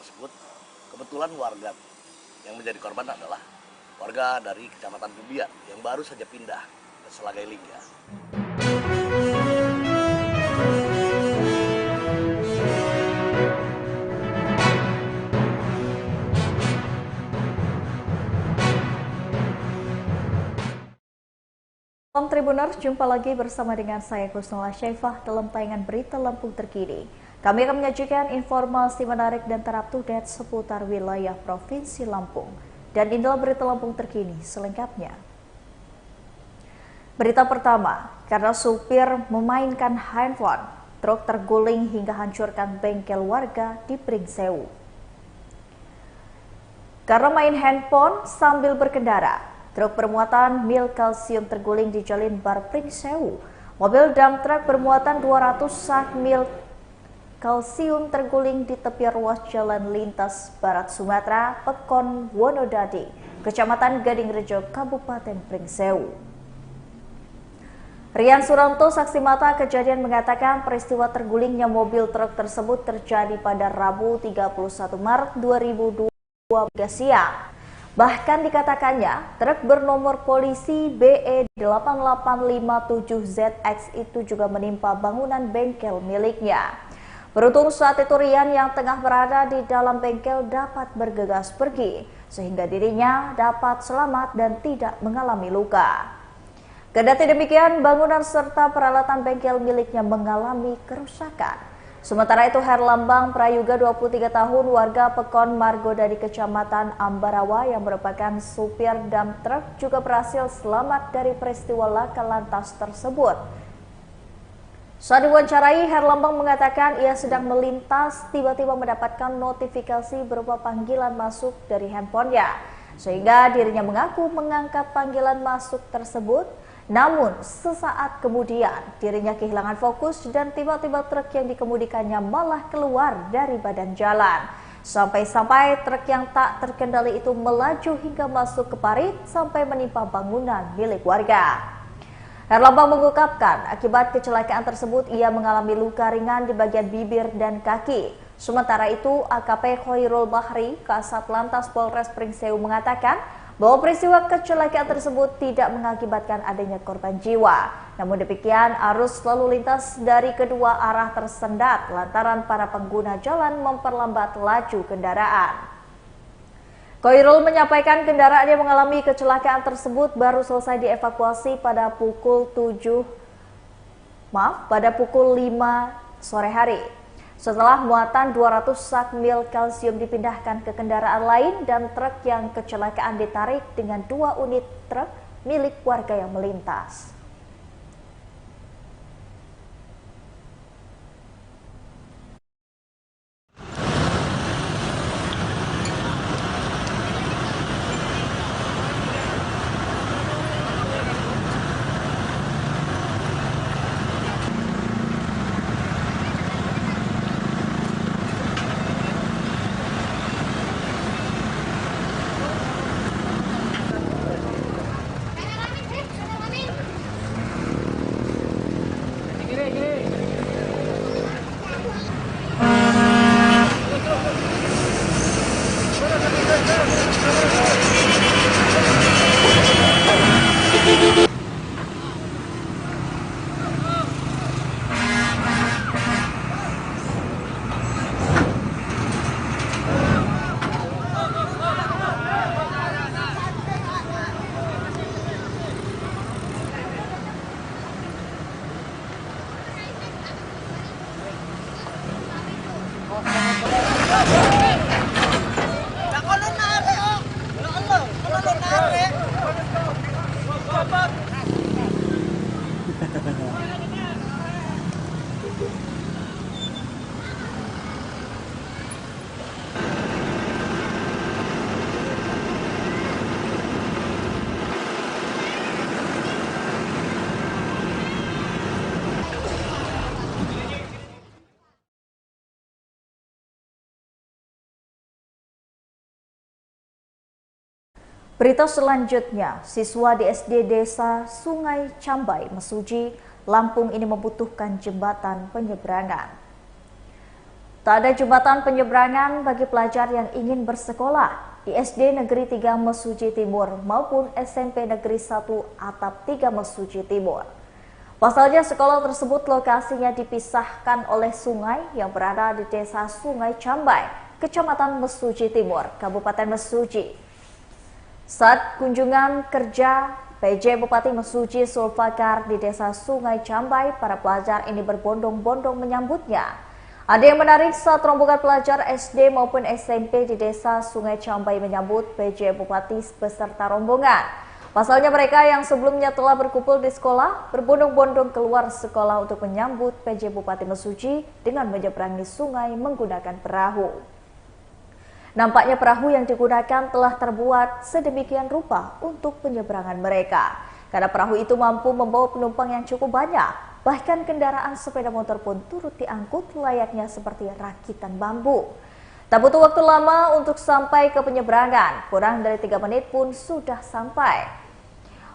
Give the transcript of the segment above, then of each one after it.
tersebut, kebetulan warga yang menjadi korban adalah warga dari Kecamatan Bubian yang baru saja pindah ke Selagai Lingga. Salam Tribuners, jumpa lagi bersama dengan saya Kusnula Syaifah dalam tayangan berita Lampung terkini. Kami akan menyajikan informasi menarik dan terupdate seputar wilayah Provinsi Lampung. Dan inilah berita Lampung terkini selengkapnya. Berita pertama, karena supir memainkan handphone, truk terguling hingga hancurkan bengkel warga di Pringsewu. Karena main handphone sambil berkendara, truk bermuatan mil kalsium terguling di Jalin Bar Pringsewu. Mobil dump truck bermuatan 200 sak mil kalsium terguling di tepi ruas Jalan Lintas Barat Sumatera, Pekon Wonodadi, Kecamatan Gadingrejo, Kabupaten Pringsewu. Rian Suranto, saksi mata kejadian, mengatakan peristiwa tergulingnya mobil truk tersebut terjadi pada Rabu 31 Maret 2022 siang. Bahkan dikatakannya, truk bernomor polisi BE8857ZX itu juga menimpa bangunan bengkel miliknya. Beruntung saat itu Rian yang tengah berada di dalam bengkel dapat bergegas pergi, sehingga dirinya dapat selamat dan tidak mengalami luka. Kendati demikian, bangunan serta peralatan bengkel miliknya mengalami kerusakan. Sementara itu, Herlambang Prayuga, 23 tahun, warga Pekon Margo dari Kecamatan Ambarawa yang merupakan supir dump truck juga berhasil selamat dari peristiwa laka lantas tersebut. Saat diwawancarai, Herlambang mengatakan ia sedang melintas, tiba-tiba mendapatkan notifikasi berupa panggilan masuk dari handphonenya, sehingga dirinya mengaku mengangkat panggilan masuk tersebut. Namun, sesaat kemudian dirinya kehilangan fokus dan tiba-tiba truk yang dikemudikannya malah keluar dari badan jalan. Sampai-sampai truk yang tak terkendali itu melaju hingga masuk ke parit sampai menimpa bangunan milik warga. Herlambang mengungkapkan akibat kecelakaan tersebut ia mengalami luka ringan di bagian bibir dan kaki. Sementara itu, AKP Khoirul Bahri, Kasat Lantas Polres Pringsewu, mengatakan bahwa peristiwa kecelakaan tersebut tidak mengakibatkan adanya korban jiwa. Namun demikian, arus lalu lintas dari kedua arah tersendat lantaran para pengguna jalan memperlambat laju kendaraan. Khoirul menyampaikan kendaraan yang mengalami kecelakaan tersebut baru selesai dievakuasi pada pukul 5 sore hari. Setelah muatan 200 sak mil kalsium dipindahkan ke kendaraan lain dan truk yang kecelakaan ditarik dengan 2 unit truk milik warga yang melintas. Berita selanjutnya, siswa di SD Desa Sungai Cambai, Mes. Suci, Mesuji, Lampung ini membutuhkan jembatan penyeberangan. Siswa di SD Desa Sungai Cambai, Mes. Suci, Lampung ini membutuhkan jembatan penyeberangan. Siswa di SD Desa Sungai Cambai, Mes. Suci, Lampung ini membutuhkan jembatan penyeberangan. Siswa di SD Desa Sungai Cambai, Mes. Suci, Lampung ini membutuhkan jembatan penyeberangan. Tak ada jembatan penyeberangan bagi pelajar yang ingin bersekolah di SD Negeri 3 Mesuji Timur maupun SMP Negeri 1 Atap 3 Mesuji Timur. Pasalnya sekolah tersebut lokasinya dipisahkan oleh sungai yang berada di Desa Sungai Cambai, Kecamatan Mesuji Timur, Kabupaten Mesuji. Saat kunjungan kerja PJ Bupati Mesuji Sulfakar di Desa Sungai Cambai, para pelajar ini berbondong-bondong menyambutnya. Ada yang menarik saat rombongan pelajar SD maupun SMP di Desa Sungai Cambai menyambut PJ Bupati beserta rombongan. Pasalnya mereka yang sebelumnya telah berkumpul di sekolah berbondong-bondong keluar sekolah untuk menyambut PJ Bupati Mesuji dengan menyeberangi sungai menggunakan perahu. Nampaknya perahu yang digunakan telah terbuat sedemikian rupa untuk penyeberangan mereka. Karena perahu itu mampu membawa penumpang yang cukup banyak. Bahkan kendaraan sepeda motor pun turut diangkut layaknya seperti rakitan bambu. Tak butuh waktu lama untuk sampai ke penyeberangan, kurang dari 3 menit pun sudah sampai.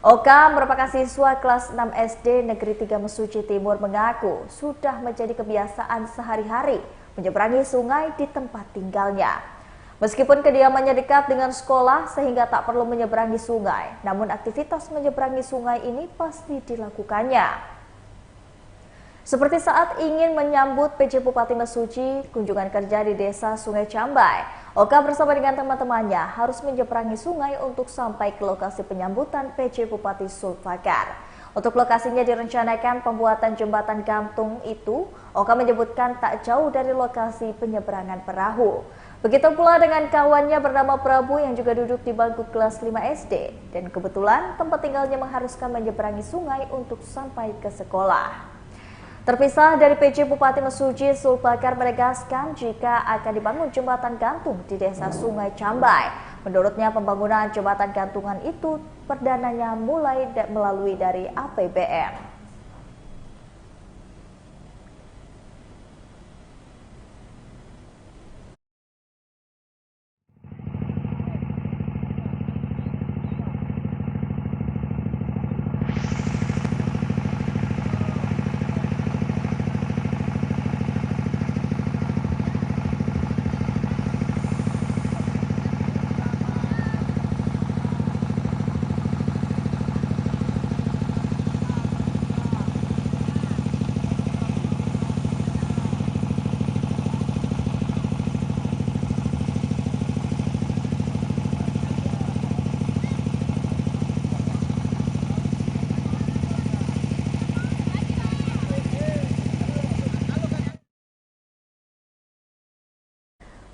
Oka merupakan siswa kelas 6 SD Negeri 3 Mesuji Timur mengaku sudah menjadi kebiasaan sehari-hari menyeberangi sungai di tempat tinggalnya. Meskipun kediamannya dekat dengan sekolah sehingga tak perlu menyeberangi sungai, namun aktivitas menyeberangi sungai ini pasti dilakukannya. Seperti saat ingin menyambut PJ Bupati Mesuji kunjungan kerja di Desa Sungai Cambai, Oka bersama dengan teman-temannya harus menyeberangi sungai untuk sampai ke lokasi penyambutan PJ Bupati Sulfakar. Untuk lokasinya direncanakan pembuatan jembatan gantung itu, Oka menyebutkan tak jauh dari lokasi penyeberangan perahu. Begitu pula dengan kawannya bernama Prabu yang juga duduk di bangku kelas 5 SD. Dan kebetulan tempat tinggalnya mengharuskan menyeberangi sungai untuk sampai ke sekolah. Terpisah dari PJ Bupati Mesuji, Sulfakar menegaskan jika akan dibangun jembatan gantung di Desa Sungai Cambai. Menurutnya pembangunan jembatan gantungan itu perdananya mulai melalui dari APBN.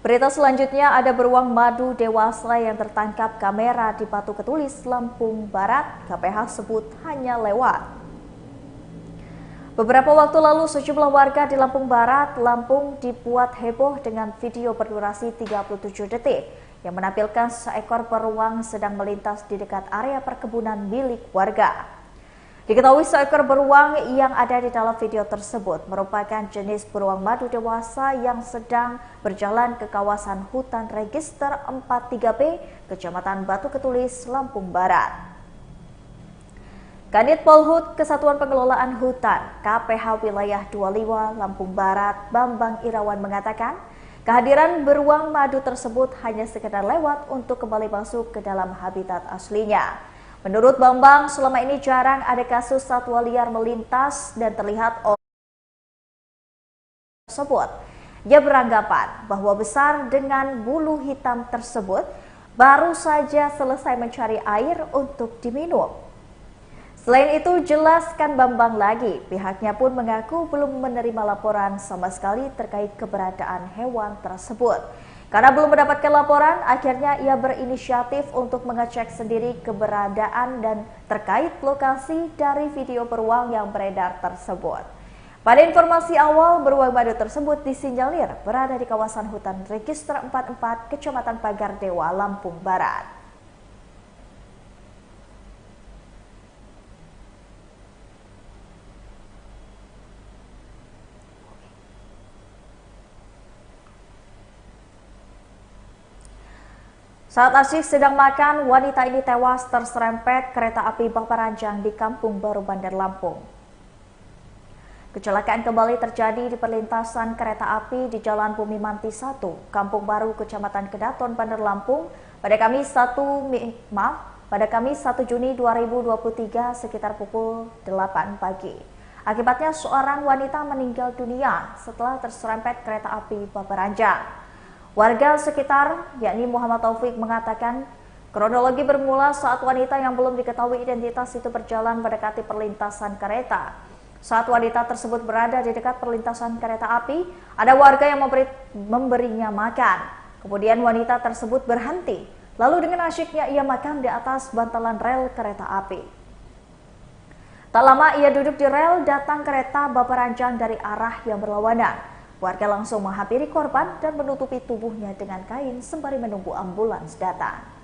Berita selanjutnya, ada beruang madu dewasa yang tertangkap kamera di Batu Ketulis, Lampung Barat. KPH sebut hanya lewat. Beberapa waktu lalu sejumlah warga di Lampung Barat, Lampung dibuat heboh dengan video berdurasi 37 detik yang menampilkan seekor beruang sedang melintas di dekat area perkebunan milik warga. Diketahui seekor beruang yang ada di dalam video tersebut merupakan jenis beruang madu dewasa yang sedang berjalan ke kawasan hutan register 43B, Kecamatan Batu Ketulis, Lampung Barat. Kanit Polhut Kesatuan Pengelolaan Hutan KPH Wilayah 25 Lampung Barat, Bambang Irawan mengatakan, kehadiran beruang madu tersebut hanya sekedar lewat untuk kembali masuk ke dalam habitat aslinya. Menurut Bambang, selama ini jarang ada kasus satwa liar melintas dan terlihat orang tersebut. Ia beranggapan bahwa besar dengan bulu hitam tersebut baru saja selesai mencari air untuk diminum. Selain itu, jelaskan Bambang lagi, pihaknya pun mengaku belum menerima laporan sama sekali terkait keberadaan hewan tersebut. Karena belum mendapatkan laporan, akhirnya ia berinisiatif untuk mengecek sendiri keberadaan dan terkait lokasi dari video beruang yang beredar tersebut. Pada informasi awal, beruang madu tersebut disinyalir berada di kawasan hutan register 44 Kecamatan Pagar Dewa, Lampung Barat. Saat asyik sedang makan, wanita ini tewas terserempet kereta api Baparanjang di Kampung Baru, Bandar Lampung. Kecelakaan kembali terjadi di perlintasan kereta api di Jalan Bumi Manti 1, Kampung Baru, Kecamatan Kedaton, Bandar Lampung pada Kamis 1 Juni 2023 sekitar pukul 8 pagi. Akibatnya seorang wanita meninggal dunia setelah terserempet kereta api Babaranjang. Warga sekitar yakni Muhammad Taufik mengatakan kronologi bermula saat wanita yang belum diketahui identitas itu berjalan mendekati perlintasan kereta. Saat wanita tersebut berada di dekat perlintasan kereta api, ada warga yang memberinya makan. Kemudian wanita tersebut berhenti, lalu dengan asyiknya ia makan di atas bantalan rel kereta api. Tak lama ia duduk di rel, datang kereta Babaranjang dari arah yang berlawanan. Warga langsung menghampiri korban dan menutupi tubuhnya dengan kain sembari menunggu ambulans datang.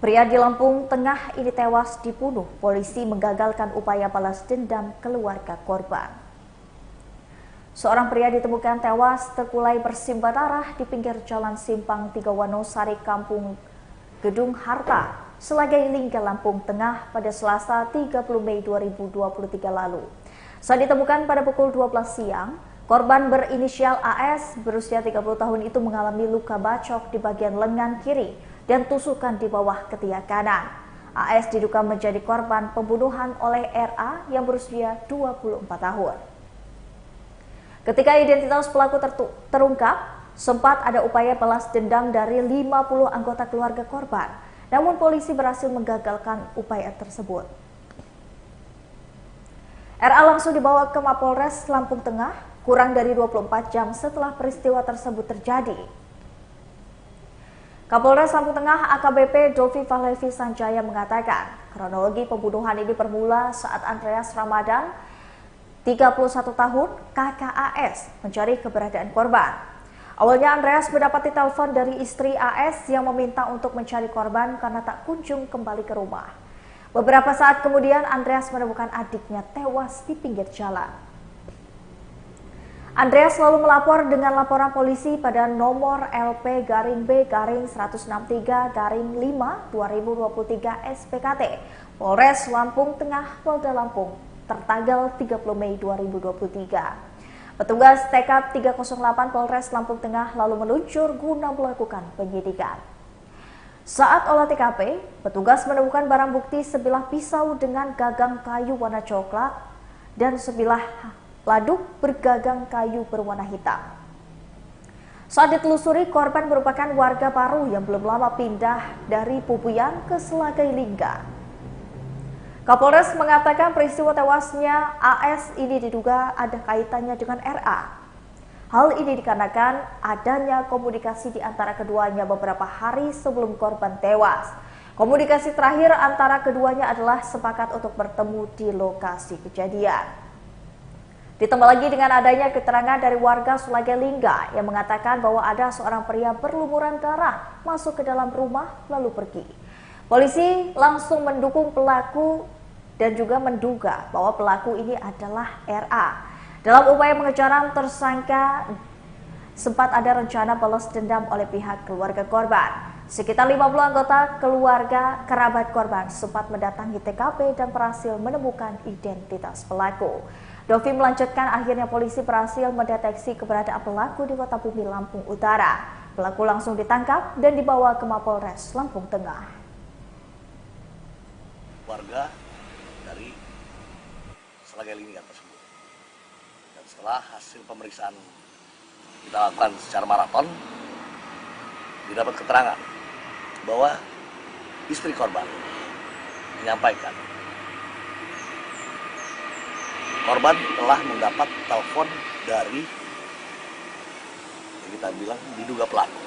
Pria di Lampung Tengah ini tewas dibunuh. Polisi menggagalkan upaya balas dendam keluarga korban. Seorang pria ditemukan tewas terkulai bersimbah darah di pinggir Jalan Simpang 3 Wonosari, Kampung Gedung Harta, Selagai Lingga, Lampung Tengah pada Selasa 30 Mei 2023 lalu. Saat ditemukan pada pukul 12 siang, korban berinisial AS berusia 30 tahun itu mengalami luka bacok di bagian lengan kiri dan tusukan di bawah ketiak kanan. AS diduga menjadi korban pembunuhan oleh RA yang berusia 24 tahun. Ketika identitas pelaku terungkap, sempat ada upaya balas dendam dari 50 anggota keluarga korban, namun polisi berhasil menggagalkan upaya tersebut. RA langsung dibawa ke Mapolres Lampung Tengah kurang dari 24 jam setelah peristiwa tersebut terjadi. Kapolres Lampung Tengah AKBP Dovi Fahlevi Sanjaya mengatakan kronologi pembunuhan ini bermula saat Andreas Ramadan, 31 tahun, kakak AS, mencari keberadaan korban. Awalnya Andreas mendapati telepon dari istri AS yang meminta untuk mencari korban karena tak kunjung kembali ke rumah. Beberapa saat kemudian Andreas menemukan adiknya tewas di pinggir jalan. Andreas lalu melapor dengan laporan polisi pada nomor LP-B-163-5-2023 SPKT Polres Lampung Tengah, Polda Lampung tertanggal 30 Mei 2023. Petugas TK 308 Polres Lampung Tengah lalu meluncur guna melakukan penyidikan. Saat olah TKP, petugas menemukan barang bukti sebilah pisau dengan gagang kayu warna coklat dan sebilah laduk bergagang kayu berwarna hitam. Saat ditelusuri, korban merupakan warga baru yang belum lama pindah dari Pupuyan ke Selagai Lingga. Kapolres mengatakan peristiwa tewasnya AS ini diduga ada kaitannya dengan RA. Hal ini dikarenakan adanya komunikasi di antara keduanya beberapa hari sebelum korban tewas. Komunikasi terakhir antara keduanya adalah sepakat untuk bertemu di lokasi kejadian. Ditambah lagi dengan adanya keterangan dari warga Selagai Lingga yang mengatakan bahwa ada seorang pria berlumuran darah masuk ke dalam rumah lalu pergi. Polisi langsung mendukung pelaku dan juga menduga bahwa pelaku ini adalah RA. Dalam upaya pengejaran tersangka, sempat ada rencana balas dendam oleh pihak keluarga korban. Sekitar 50 anggota keluarga kerabat korban sempat mendatangi TKP dan berhasil menemukan identitas pelaku. Dovi melanjutkan akhirnya polisi berhasil mendeteksi keberadaan pelaku di Kota Bumi, Lampung Utara. Pelaku langsung ditangkap dan dibawa ke Mapolres Lampung Tengah. Warga dari Selagai Lingga tersebut. Dan setelah hasil pemeriksaan kita lakukan secara maraton, didapat keterangan bahwa istri korban menyampaikan korban telah mendapat telepon dari yang kita bilang diduga pelaku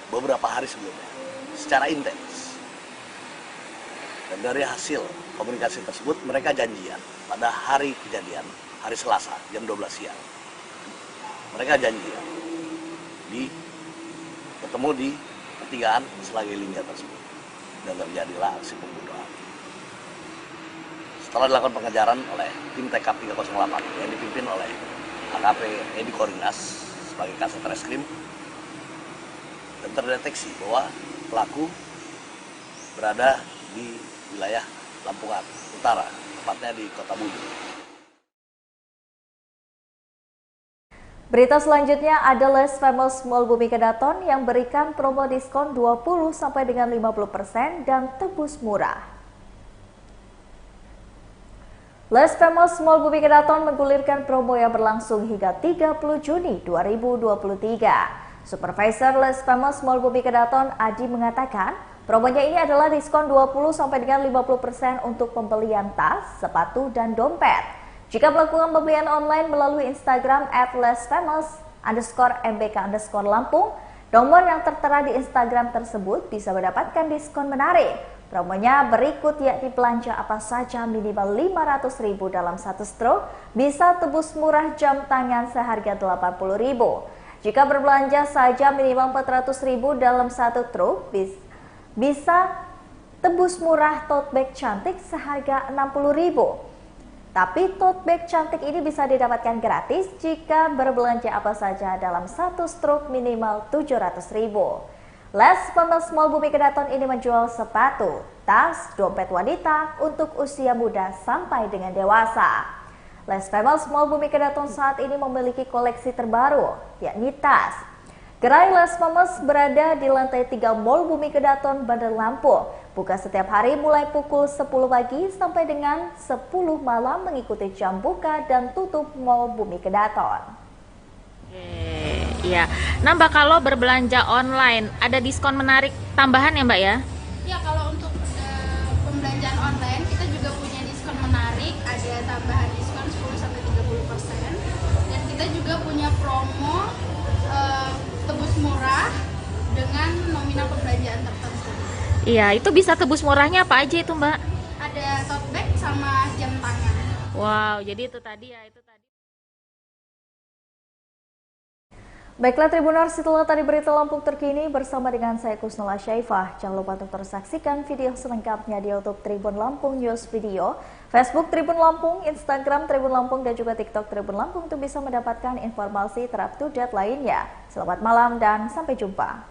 beberapa hari sebelumnya secara intens. Dan dari hasil komunikasi tersebut mereka janjian pada hari kejadian, hari Selasa jam 12 siang. Mereka janjian ketemu di pertigaan Selagai Lingga tersebut dan terjadilah aksi pembunuhan. Setelah dilakukan pengejaran oleh tim TK 308 yang dipimpin oleh AKP Edi Korinas sebagai Kasat Reskrim, dan terdeteksi bahwa pelaku berada di wilayah Lampung Utara, tepatnya di Kota Bumi. Berita selanjutnya ada Les Famous Mall Bumi Kedaton yang berikan promo diskon 20 sampai dengan 50% dan tebus murah. Les Famous Mall Bumi Kedaton menggulirkan promo yang berlangsung hingga 30 Juni 2023. Supervisor Les Famous Mall Bumi Kedaton Adi mengatakan, promonya ini adalah diskon 20 sampai dengan 50% untuk pembelian tas, sepatu, dan dompet. Jika melakukan pembelian online melalui Instagram @lesfamous_mbk_lampung, nomor yang tertera di Instagram tersebut bisa mendapatkan diskon menarik. Promonya berikut, yakni belanja apa saja minimal 500.000 dalam satu stroke, bisa tebus murah jam tangan seharga 80.000. Jika berbelanja saja minimal 400.000 dalam satu truk, bisa tebus murah tote bag cantik seharga 60.000. Tapi tote bag cantik ini bisa didapatkan gratis jika berbelanja apa saja dalam satu stroke minimal 700.000. Les Famous Mall Bumi Kedaton ini menjual sepatu, tas, dompet wanita untuk usia muda sampai dengan dewasa. Les Famous Mall Bumi Kedaton saat ini memiliki koleksi terbaru, yakni tas. Gerai Les Famous berada di lantai 3 Mall Bumi Kedaton, Bandar Lampung. Buka setiap hari mulai pukul 10 pagi sampai dengan 10 malam mengikuti jam buka dan tutup Mall Bumi Kedaton. Iya. Nah Mbak, kalau berbelanja online ada diskon menarik tambahan ya Mbak ya? Ya, kalau untuk pembelanjaan online kita juga punya diskon menarik, ada tambahan diskon 10-30%, dan kita juga punya promo tebus murah dengan nominal pembelanjaan tertentu. Iya, itu bisa tebus murahnya apa aja itu Mbak? Ada tote bag sama jam tangan. Wow, jadi itu tadi ya, itu tadi. Baiklah Tribuners, setelah tadi berita Lampung terkini bersama dengan saya Kusnala Syaifah. Jangan lupa untuk terus saksikan video selengkapnya di YouTube Tribun Lampung News Video, Facebook Tribun Lampung, Instagram Tribun Lampung, dan juga TikTok Tribun Lampung untuk bisa mendapatkan informasi terupdate lainnya. Selamat malam dan sampai jumpa.